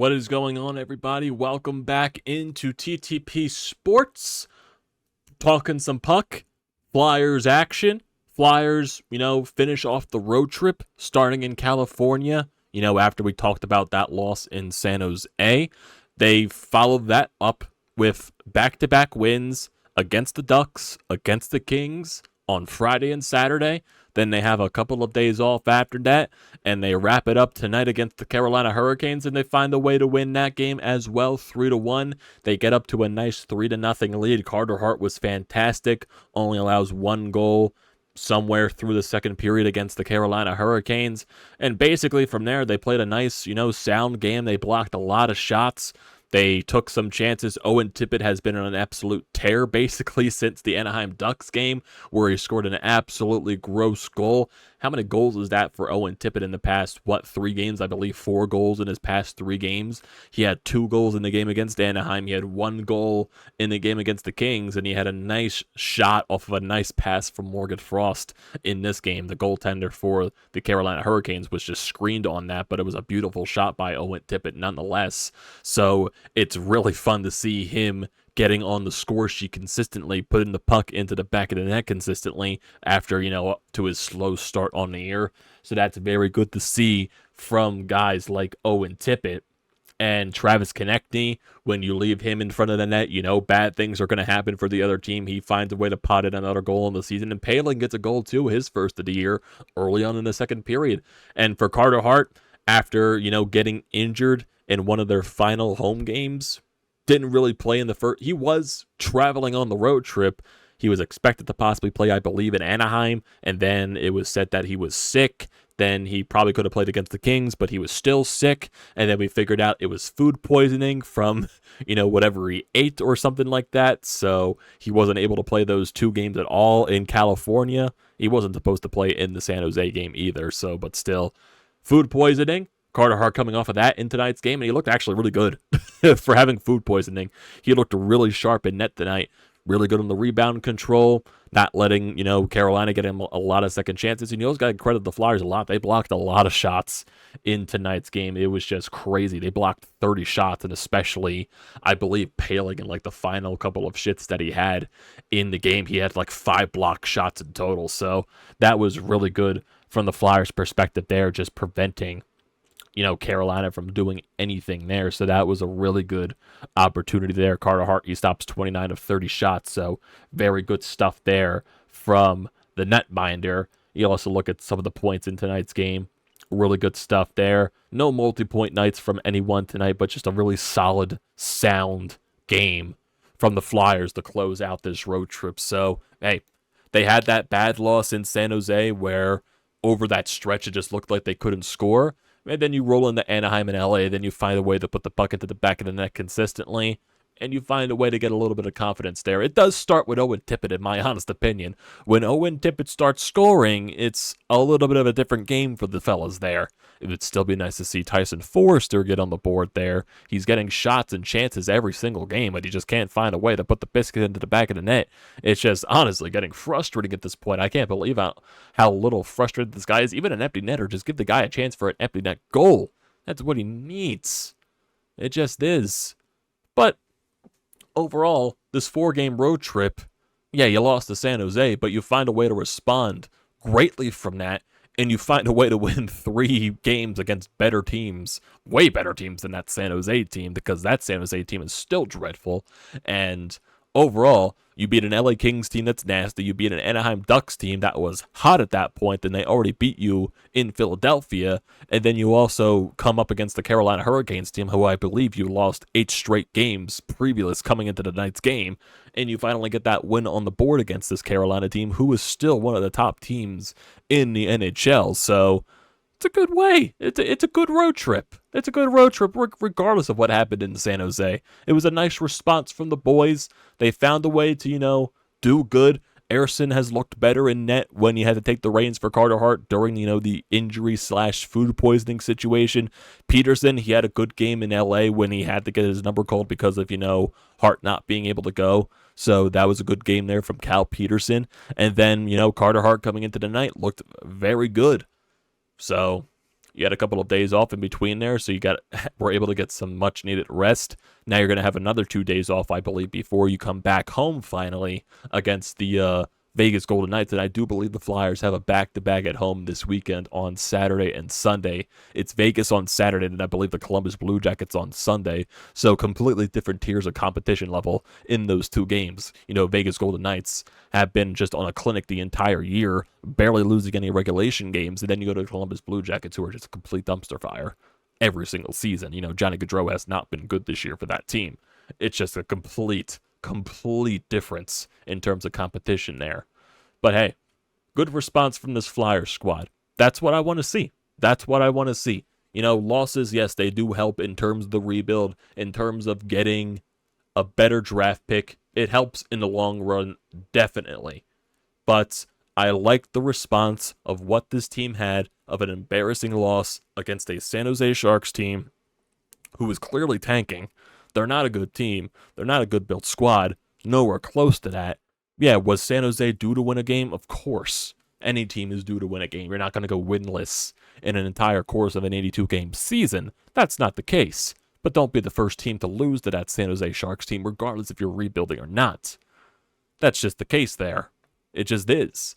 What is going on, everybody? Welcome back into TTP Sports. Talking some puck, Flyers action. Flyers, finish off the road trip starting in California. After we talked about that loss in San Jose, they followed that up with back-to-back wins against the Ducks, against the Kings on Friday and Saturday. Then they have a couple of days off after that, and they wrap it up tonight against the Carolina Hurricanes, and they find a way to win that game as well, 3-1. They get up to a nice 3-0 lead. Carter Hart was fantastic, only allows one goal somewhere through the second period against the Carolina Hurricanes, and basically from there, they played a nice, sound game. They blocked a lot of shots. They took some chances. Owen Tippett has been on an absolute tear, basically, since the Anaheim Ducks game, where he scored an absolutely gross goal. How many goals is that for Owen Tippett in the past, 3 games? I believe 4 goals in his past 3 games. He had 2 goals in the game against Anaheim. He had 1 goal in the game against the Kings, and he had a nice shot off of a nice pass from Morgan Frost in this game. The goaltender for the Carolina Hurricanes was just screened on that, but it was a beautiful shot by Owen Tippett nonetheless. So it's really fun to see him getting on the score sheet consistently, putting the puck into the back of the net consistently after, up to his slow start on the year. So that's very good to see from guys like Owen Tippett. And Travis Konechny, when you leave him in front of the net, bad things are going to happen for the other team. He finds a way to pot in another goal in the season. And Palin gets a goal too, his first of the year, early on in the second period. And for Carter Hart, after, getting injured in one of their final home games, didn't really play in the first. He was traveling on the road trip. He was expected to possibly play, I believe, in Anaheim, and then it was said that he was sick. Then he probably could have played against the Kings, but he was still sick, and then we figured out it was food poisoning from, whatever he ate or something like that, so he wasn't able to play those 2 games at all in California. He wasn't supposed to play in the San Jose game either, but still, food poisoning. Carter Hart coming off of that in tonight's game, and he looked actually really good for having food poisoning. He looked really sharp in net tonight, really good on the rebound control, not letting, Carolina get him a lot of second chances. And you always got to credit the Flyers a lot. They blocked a lot of shots in tonight's game. It was just crazy. They blocked 30 shots, and especially, I believe, Paling in the final couple of shits that he had in the game. He had 5 block shots in total. So that was really good from the Flyers' perspective there, just preventing Carolina from doing anything there. So that was a really good opportunity there. Carter Hart, he stops 29 of 30 shots. So very good stuff there from the netminder. You also look at some of the points in tonight's game. Really good stuff there. No multi-point nights from anyone tonight, but just a really solid, sound game from the Flyers to close out this road trip. So, hey, they had that bad loss in San Jose where over that stretch it just looked like they couldn't score. And then you roll into Anaheim and LA, then you find a way to put the puck into the back of the net consistently, and you find a way to get a little bit of confidence there. It does start with Owen Tippett, in my honest opinion. When Owen Tippett starts scoring, it's a little bit of a different game for the fellas there. It would still be nice to see Tyson Forrester get on the board there. He's getting shots and chances every single game, but he just can't find a way to put the biscuit into the back of the net. It's just honestly getting frustrating at this point. I can't believe how little frustrated this guy is. Even an empty netter, just give the guy a chance for an empty net goal. That's what he needs. It just is. But overall, this 4-game road trip, yeah, you lost to San Jose, but you find a way to respond greatly from that, and you find a way to win 3 games against better teams, way better teams than that San Jose team, because that San Jose team is still dreadful. And overall, you beat an LA Kings team that's nasty. You beat an Anaheim Ducks team that was hot at that point, and they already beat you in Philadelphia. And then you also come up against the Carolina Hurricanes team, who I believe you lost 8 straight games previous coming into tonight's game. And you finally get that win on the board against this Carolina team, who is still one of the top teams in the NHL. So it's a good way. It's a good road trip. It's a good road trip regardless of what happened in San Jose. It was a nice response from the boys. They found a way to, do good. Ersson has looked better in net when he had to take the reins for Carter Hart during, the injury/food poisoning situation. Peterson, he had a good game in LA when he had to get his number called because of, Hart not being able to go. So that was a good game there from Cal Peterson. And then, Carter Hart coming into the night looked very good. So You had a couple of days off in between there, so were able to get some much-needed rest. Now you're going to have another 2 days off, I believe, before you come back home finally against the Vegas Golden Knights, and I do believe the Flyers have a back-to-back at home this weekend on Saturday and Sunday. It's Vegas on Saturday, and I believe the Columbus Blue Jackets on Sunday, so completely different tiers of competition level in those 2 games. Vegas Golden Knights have been just on a clinic the entire year, barely losing any regulation games, and then you go to the Columbus Blue Jackets, who are just a complete dumpster fire every single season. Johnny Gaudreau has not been good this year for that team. It's just a complete difference in terms of competition there. But hey, good response from this Flyers squad. That's what I want to see. Losses, yes, they do help in terms of the rebuild, in terms of getting a better draft pick. It helps in the long run, definitely. But I like the response of what this team had of an embarrassing loss against a San Jose Sharks team who was clearly tanking. They're not a good team. They're not a good built squad. Nowhere close to that. Yeah, was San Jose due to win a game? Of course. Any team is due to win a game. You're not going to go winless in an entire course of an 82-game season. That's not the case. But don't be the first team to lose to that San Jose Sharks team, regardless if you're rebuilding or not. That's just the case there. It just is.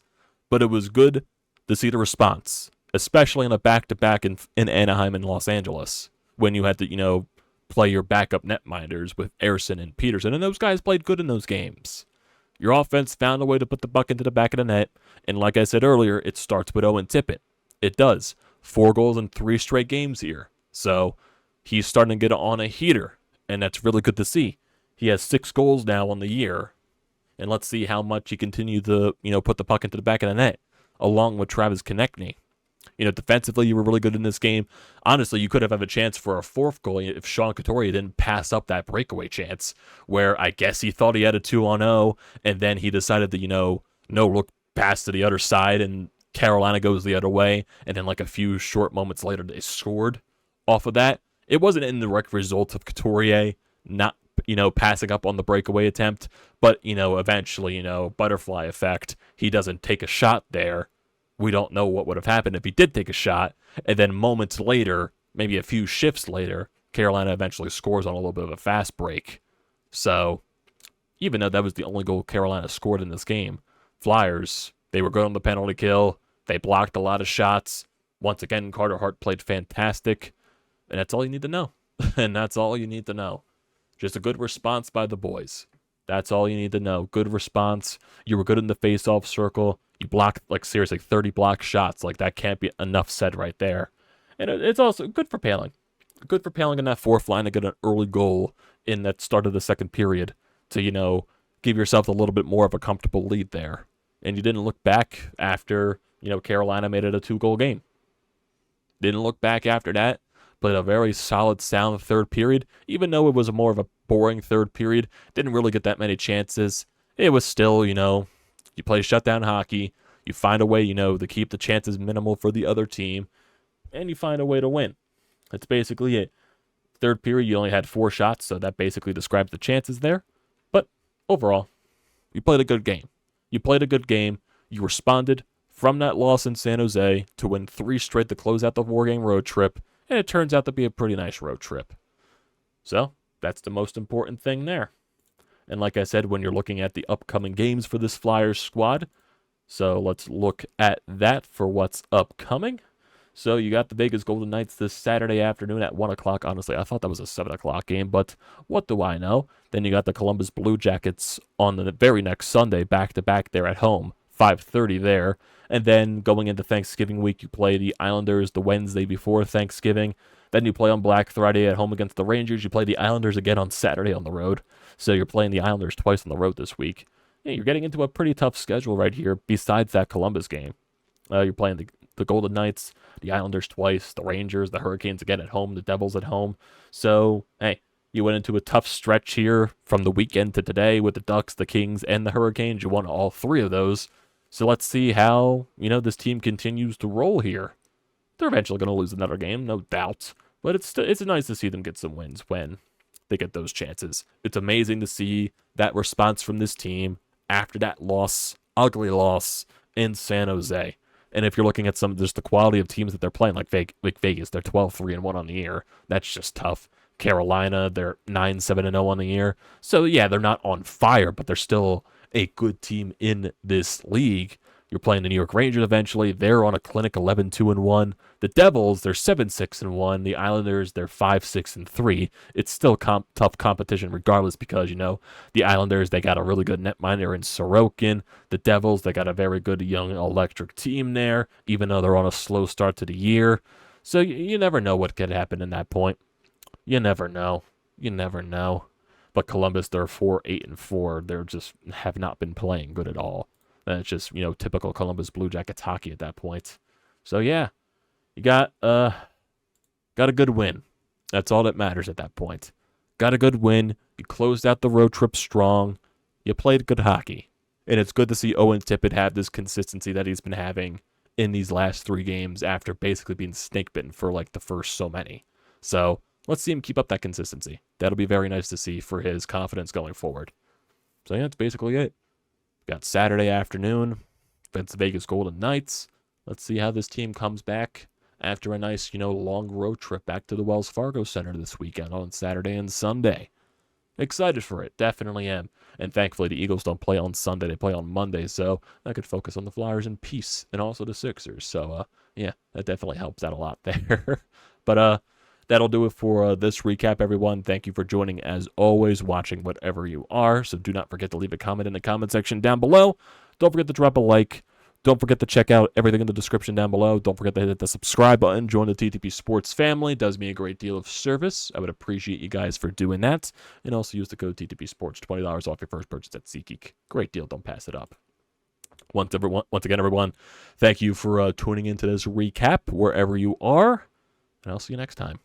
But it was good to see the response, especially in a back-to-back in Anaheim and Los Angeles, when you had to, play your backup netminders with Ersson and Peterson, and those guys played good in those games. Your offense found a way to put the puck into the back of the net, and like I said earlier, it starts with Owen Tippett. It does. 4 goals in 3 straight games here. So he's starting to get on a heater, and that's really good to see. He has 6 goals now on the year, and let's see how much he continues to, put the puck into the back of the net, along with Travis Konechny. Defensively, you were really good in this game. Honestly, you could have a chance for a 4th goal if Sean Couturier didn't pass up that breakaway chance, where I guess he thought he had a 2-on-0, and then he decided to, no look pass to the other side, and Carolina goes the other way, and then like a few short moments later, they scored off of that. It wasn't in direct result of Couturier not, passing up on the breakaway attempt, but, eventually, butterfly effect, he doesn't take a shot there. We don't know what would have happened if he did take a shot, and then moments later, maybe a few shifts later, Carolina eventually scores on a little bit of a fast break. So, even though that was the only goal Carolina scored in this game, Flyers, they were good on the penalty kill, they blocked a lot of shots. Once again, Carter Hart played fantastic, and that's all you need to know. And that's all you need to know. Just a good response by the boys. That's all you need to know. Good response. You were good in the face-off circle. You blocked, seriously, 30 block shots. That can't be enough said right there. And it's also good for Paling. Good for Paling in that 4th line to get an early goal in that start of the second period to, give yourself a little bit more of a comfortable lead there. And you didn't look back after, Carolina made it a 2-goal game. Didn't look back after that. Played a very solid, sound 3rd period. Even though it was more of a boring 3rd period, didn't really get that many chances. It was still, you play shutdown hockey, you find a way, to keep the chances minimal for the other team, and you find a way to win. That's basically it. 3rd period, you only had 4 shots, so that basically describes the chances there. But overall, you played a good game. You responded from that loss in San Jose to win 3 straight to close out the 4-game road trip, and it turns out to be a pretty nice road trip. So, that's the most important thing there. And like I said, when you're looking at the upcoming games for this Flyers squad, so let's look at that for what's upcoming. So you got the Vegas Golden Knights this Saturday afternoon at 1 o'clock. Honestly, I thought that was a 7 o'clock game, but what do I know? Then you got the Columbus Blue Jackets on the very next Sunday, back-to-back there at home, 5:30 there. And then going into Thanksgiving week, you play the Islanders the Wednesday before Thanksgiving. Then you play on Black Friday at home against the Rangers. You play the Islanders again on Saturday on the road. So you're playing the Islanders twice on the road this week. Yeah, you're getting into a pretty tough schedule right here besides that Columbus game. You're playing the Golden Knights, the Islanders twice, the Rangers, the Hurricanes again at home, the Devils at home. So, hey, you went into a tough stretch here from the weekend to today with the Ducks, the Kings, and the Hurricanes. You won all 3 of those. So let's see how, this team continues to roll here. They're eventually going to lose another game, no doubt. But it's nice to see them get some wins when they get those chances. It's amazing to see that response from this team after that loss, ugly loss in San Jose. And if you're looking at just the quality of teams that they're playing, like Vegas, they're 12-3-1 on the year. That's just tough. Carolina, they're 9-7-0 on the year. So yeah, they're not on fire, but they're still a good team in this league. You're playing the New York Rangers eventually. They're on a clinic 11-2-1. The Devils, they're 7-6-1. The Islanders, they're 5-6-3. It's still tough competition regardless because, the Islanders, they got a really good netminder in Sorokin. The Devils, they got a very good young electric team there, even though they're on a slow start to the year. So you never know what could happen in that point. You never know. You never know. But Columbus, they're 4-8-4. They're just have not been playing good at all. And it's just, typical Columbus Blue Jackets hockey at that point. So, yeah, you got a good win. That's all that matters at that point. Got a good win. You closed out the road trip strong. You played good hockey. And it's good to see Owen Tippett have this consistency that he's been having in these last 3 games after basically being snake-bitten for, the first so many. So, let's see him keep up that consistency. That'll be very nice to see for his confidence going forward. So, yeah, that's basically it. Got Saturday afternoon against the Vegas Golden Knights. Let's see how this team comes back after a nice, long road trip back to the Wells Fargo Center this weekend on Saturday and Sunday. Excited for it. Definitely am. And thankfully, the Eagles don't play on Sunday. They play on Monday, so I could focus on the Flyers in peace and also the Sixers. So, yeah, that definitely helps out a lot there. But, that'll do it for this recap, everyone. Thank you for joining, as always, watching whatever you are. So do not forget to leave a comment in the comment section down below. Don't forget to drop a like. Don't forget to check out everything in the description down below. Don't forget to hit the subscribe button. Join the TTP Sports family. It does me a great deal of service. I would appreciate you guys for doing that. And also use the code TTP Sports, $20 off your first purchase at SEATGEEK. Great deal. Don't pass it up. Once again, everyone, thank you for tuning into this recap wherever you are. And I'll see you next time.